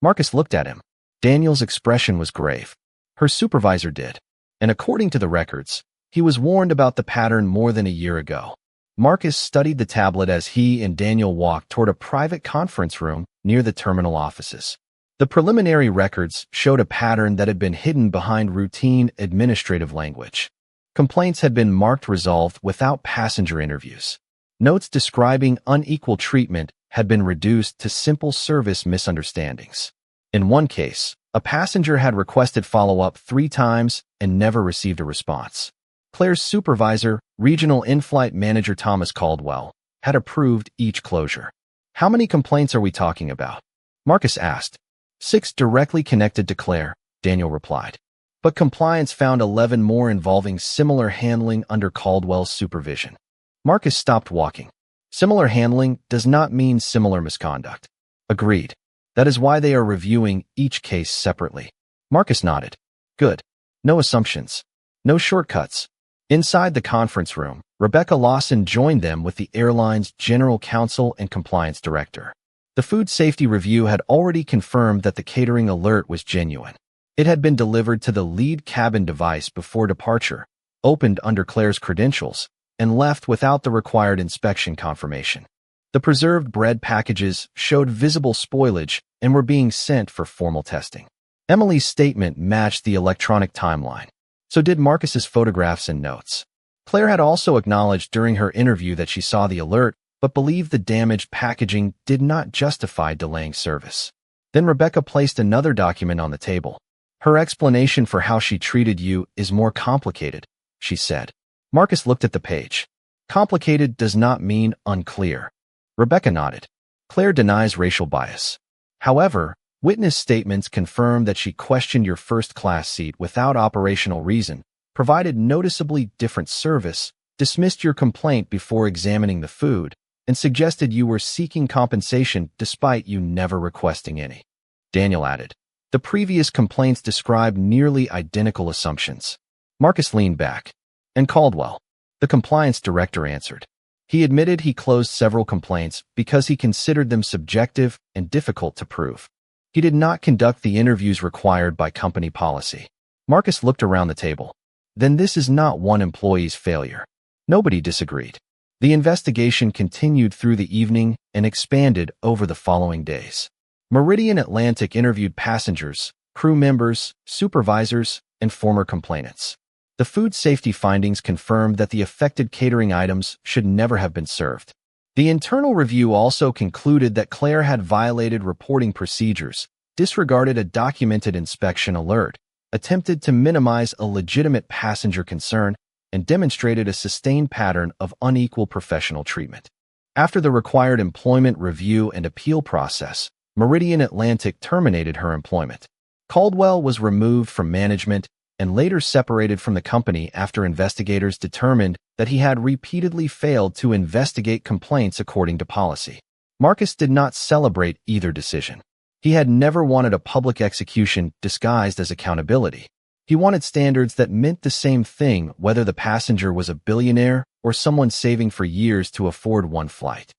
Marcus looked at him. Daniel's expression was grave. Her supervisor did. And according to the records, he was warned about the pattern more than a year ago. Marcus studied the tablet as he and Daniel walked toward a private conference room near the terminal offices. The preliminary records showed a pattern that had been hidden behind routine administrative language. Complaints had been marked resolved without passenger interviews. Notes describing unequal treatment had been reduced to simple service misunderstandings. In one case, a passenger had requested follow-up 3 times and never received a response. Claire's supervisor, regional in-flight manager Thomas Caldwell, had approved each closure. "How many complaints are we talking about?" Marcus asked. 6 directly connected to Claire, Daniel replied. But compliance found 11 more involving similar handling under Caldwell's supervision. Marcus stopped walking. Similar handling does not mean similar misconduct. Agreed. That is why they are reviewing each case separately. Marcus nodded. Good. No assumptions. No shortcuts. Inside the conference room, Rebecca Lawson joined them with the airline's general counsel and compliance director. The food safety review had already confirmed that the catering alert was genuine. It had been delivered to the lead cabin device before departure, opened under Claire's credentials, and left without the required inspection confirmation. The preserved bread packages showed visible spoilage and were being sent for formal testing. Emily's statement matched the electronic timeline. So did Marcus's photographs and notes. Claire had also acknowledged during her interview that she saw the alert, but believed the damaged packaging did not justify delaying service. Then Rebecca placed another document on the table. "Her explanation for how she treated you is more complicated," she said. Marcus looked at the page. Complicated does not mean unclear. Rebecca nodded. Claire denies racial bias. However, witness statements confirm that she questioned your first-class seat without operational reason, provided noticeably different service, dismissed your complaint before examining the food, and suggested you were seeking compensation despite you never requesting any. Daniel added. The previous complaints described nearly identical assumptions. Marcus leaned back. And Caldwell? The compliance director answered. He admitted he closed several complaints because he considered them subjective and difficult to prove. He did not conduct the interviews required by company policy. Marcus looked around the table. Then this is not one employee's failure. Nobody disagreed. The investigation continued through the evening and expanded over the following days. Meridian Atlantic interviewed passengers, crew members, supervisors, and former complainants. The food safety findings confirmed that the affected catering items should never have been served. The internal review also concluded that Claire had violated reporting procedures, disregarded a documented inspection alert, attempted to minimize a legitimate passenger concern, and demonstrated a sustained pattern of unequal professional treatment. After the required employment review and appeal process, Meridian Atlantic terminated her employment. Caldwell was removed from management and later separated from the company after investigators determined that he had repeatedly failed to investigate complaints according to policy. Marcus did not celebrate either decision. He had never wanted a public execution disguised as accountability. He wanted standards that meant the same thing whether the passenger was a billionaire or someone saving for years to afford one flight.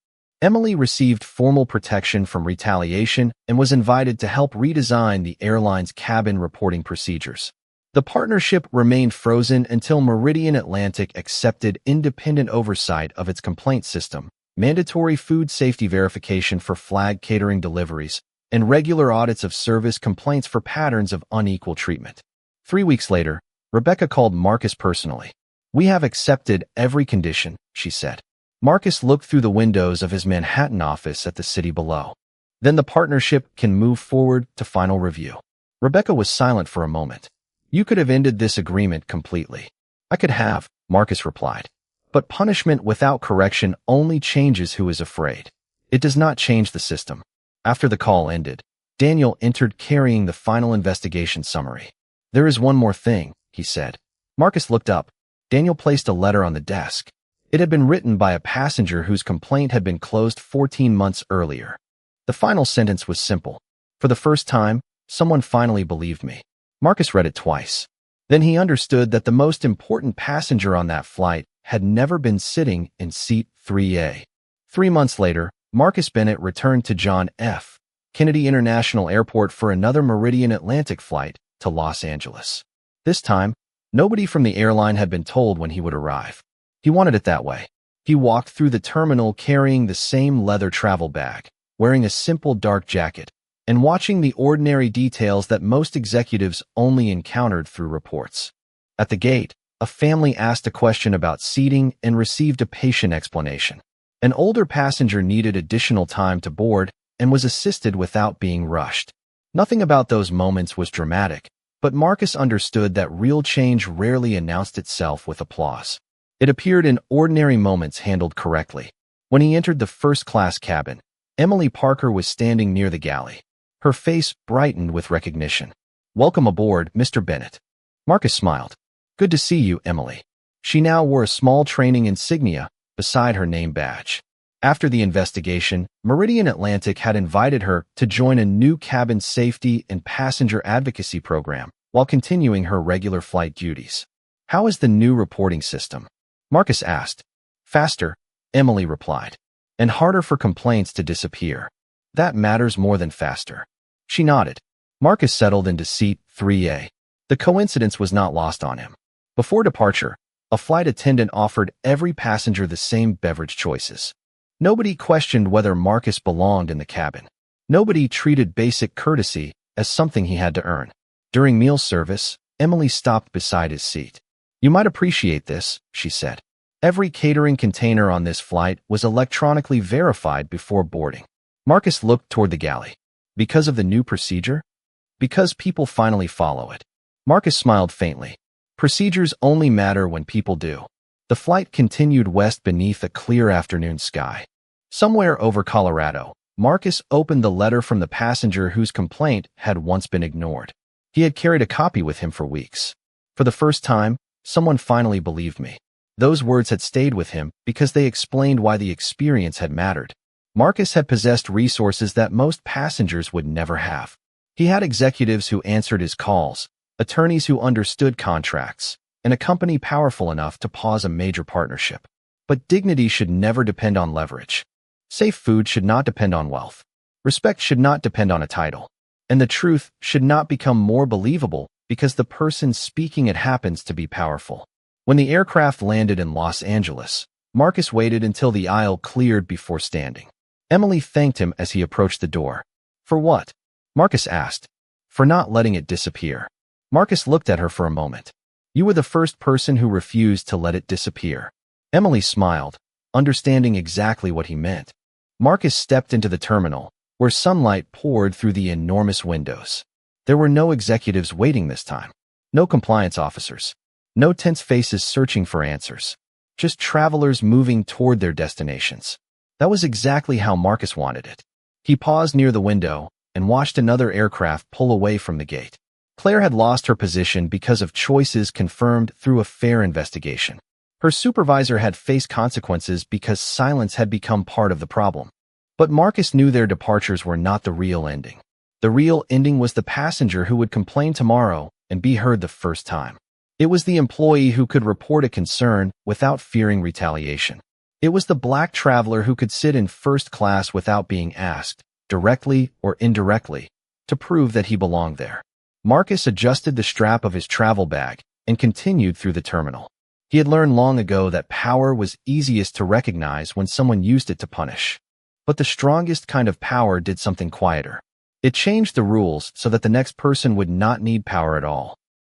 Emily received formal protection from retaliation and was invited to help redesign the airline's cabin reporting procedures. The partnership remained frozen until Meridian Atlantic accepted independent oversight of its complaint system, mandatory food safety verification for flag catering deliveries, and regular audits of service complaints for patterns of unequal treatment. 3 weeks later, Rebecca called Marcus personally. "We have accepted every condition," she said. Marcus looked through the windows of his Manhattan office at the city below. "Then the partnership can move forward to final review." Rebecca was silent for a moment. "You could have ended this agreement completely." "I could have," Marcus replied. "But punishment without correction only changes who is afraid. It does not change the system." After the call ended, Daniel entered carrying the final investigation summary. "There is one more thing," he said. Marcus looked up. Daniel placed a letter on the desk. It had been written by a passenger whose complaint had been closed 14 months earlier. The final sentence was simple. "For the first time, someone finally believed me." Marcus read it twice. Then he understood that the most important passenger on that flight had never been sitting in seat 3A. 3 months later, Marcus Bennett returned to John F. Kennedy International Airport for another Meridian Atlantic flight to Los Angeles. This time, nobody from the airline had been told when he would arrive. He wanted it that way. He walked through the terminal carrying the same leather travel bag, wearing a simple dark jacket, and watching the ordinary details that most executives only encountered through reports. At the gate, a family asked a question about seating and received a patient explanation. An older passenger needed additional time to board and was assisted without being rushed. Nothing about those moments was dramatic, but Marcus understood that real change rarely announced itself with applause. It appeared in ordinary moments handled correctly. When he entered the first-class cabin, Emily Parker was standing near the galley. Her face brightened with recognition. "Welcome aboard, Mr. Bennett." Marcus smiled. "Good to see you, Emily." She now wore a small training insignia beside her name badge. After the investigation, Meridian Atlantic had invited her to join a new cabin safety and passenger advocacy program while continuing her regular flight duties. "How is the new reporting system?" Marcus asked. "Faster," Emily replied, "and harder for complaints to disappear." "That matters more than faster." She nodded. Marcus settled into seat 3A. The coincidence was not lost on him. Before departure, a flight attendant offered every passenger the same beverage choices. Nobody questioned whether Marcus belonged in the cabin. Nobody treated basic courtesy as something he had to earn. During meal service, Emily stopped beside his seat. "You might appreciate this," she said. Every catering container on this flight was electronically verified before boarding. Marcus looked toward the galley. "Because of the new procedure?" "Because people finally follow it." Marcus smiled faintly. "Procedures only matter when people do." The flight continued west beneath a clear afternoon sky. Somewhere over Colorado, Marcus opened the letter from the passenger whose complaint had once been ignored. He had carried a copy with him for weeks. "For the first time, someone finally believed me." Those words had stayed with him because they explained why the experience had mattered. Marcus had possessed resources that most passengers would never have. He had executives who answered his calls, attorneys who understood contracts, and a company powerful enough to pause a major partnership. But dignity should never depend on leverage. Safe food should not depend on wealth. Respect should not depend on a title. And the truth should not become more believable because the person speaking it happens to be powerful. When the aircraft landed in Los Angeles, Marcus waited until the aisle cleared before standing. Emily thanked him as he approached the door. "For what?" Marcus asked. "For not letting it disappear." Marcus looked at her for a moment. "You were the first person who refused to let it disappear." Emily smiled, understanding exactly what he meant. Marcus stepped into the terminal, where sunlight poured through the enormous windows. There were no executives waiting this time. No compliance officers. No tense faces searching for answers. Just travelers moving toward their destinations. That was exactly how Marcus wanted it. He paused near the window and watched another aircraft pull away from the gate. Claire had lost her position because of choices confirmed through a fair investigation. Her supervisor had faced consequences because silence had become part of the problem. But Marcus knew their departures were not the real ending. The real ending was the passenger who would complain tomorrow and be heard the first time. It was the employee who could report a concern without fearing retaliation. It was the black traveler who could sit in first class without being asked, directly or indirectly, to prove that he belonged there. Marcus adjusted the strap of his travel bag and continued through the terminal. He had learned long ago that power was easiest to recognize when someone used it to punish. But the strongest kind of power did something quieter. It changed the rules so that the next person would not need power at all.